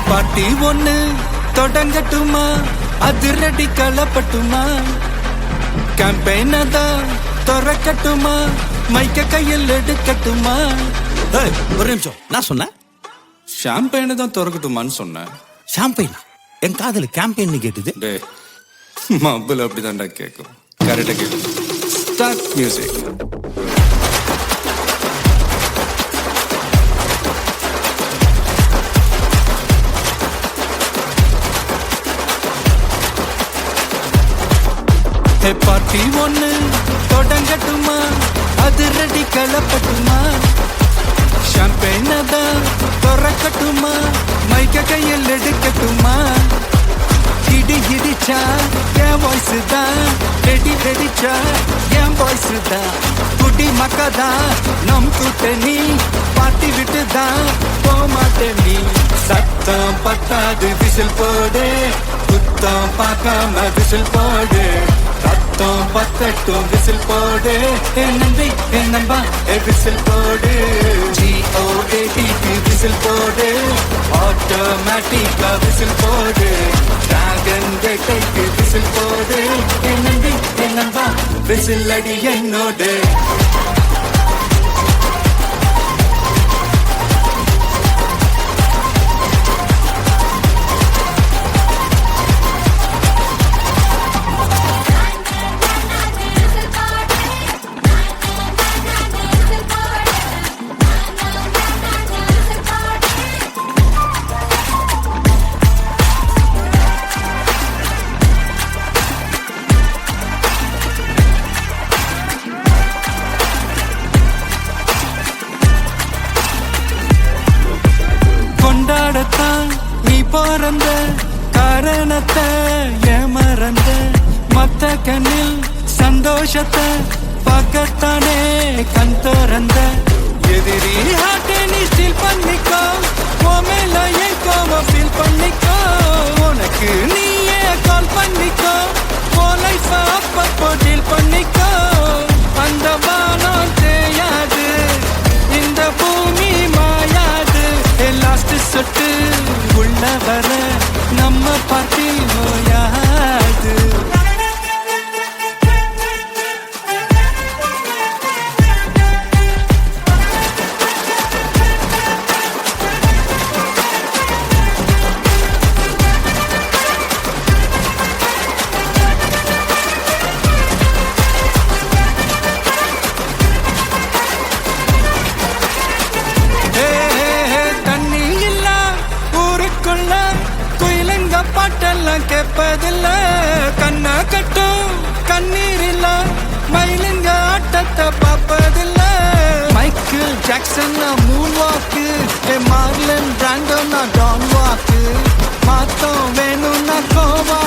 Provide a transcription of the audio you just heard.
பாட்டி ஒண்ணு தொடங்கட்டுமா, அதிரடி களப்பட்டுமா, கேம்பெயின் தான் திறக்கட்டுமா, மைக்க கையில் எடுக்கட்டுமா. ஒரு நிமிஷம், நான் சொன்னேன் ஷாம்பெயின் தான் திறக்கட்டுமான்னு சொன்னேன். ஷாம்பெயின் என் காதல கேம்பெயின் கேட்டுது. டே மబ్బுல அப்படிதான்டா கேட்கும். கரெக்டா கேட்கும். Start music. பாட்டி ஒண்ணு தொடங்கட்டுமா, அதிரடி களப்பட்டுமா, ஷாம்பெயின் தான் திறக்கட்டுமா, மைக்க கையில் எடுக்கட்டுமா. இடி இடிச்சா என் வாய்ஸ் தான், வெடி வெடிச்சா என் வாய்ஸ் தான், குடி மக்கதான் நம் கூட்டணி, பாட்டி விட்டு தான் போமாட்டேன் நீ. சத்தம் பத்தாது விசில் போடு, குத்தம் பார்க்காம விசில் போடு, ரத்தம் பத்தட்டும் விசில் போடு, என் நம்பி என் நம்பா விசில் போடு, GOAT விசில் போடு, ஆட்டோமேட்டிக்கா விசில் போடு, டிராகன் வேட்டைக்கு விசில் போடு, என் நம்பி என் நம்பா விசில் அடி என்னோடு. கொண்டாடத்தான் நீ பிறந்த காரணத்தை ஏமறந்த, மத்த கண்ணில் சந்தோஷத்தை பார்க்கத்தானே கண் திறந்த. எதிரி ஹார்ட்டை நீ ஸ்டீல் பண்ணிக்கோ, உன் மேல என் கோவம் ஃபீல் பண்ணிக்கோ, உனக்கு நீயே கால் பண்ணிக்கோ, உன் லைஃப அப்பப்போ டீல் பண்ணிக்கோ. அந்த வானம் தேயாது, இந்த பூமி மாயாது, லாஸ்ட் சொட்டு உள்ள வர நம்ம பாட்டி நோயாது. பாட்டெல்லாம் கேட்பதில்ல, கண்ணா கட்டும் கண்ணீர் இல்ல, மயிலுங்க ஆட்டத்தை பார்ப்பதில்ல. மைக்கேல் ஜாக்சன் மூன் வாக்கு, மார்லன் பிராண்டோ நான் டான் வாக்கு, மாத்தம் வேணும்னா கோவா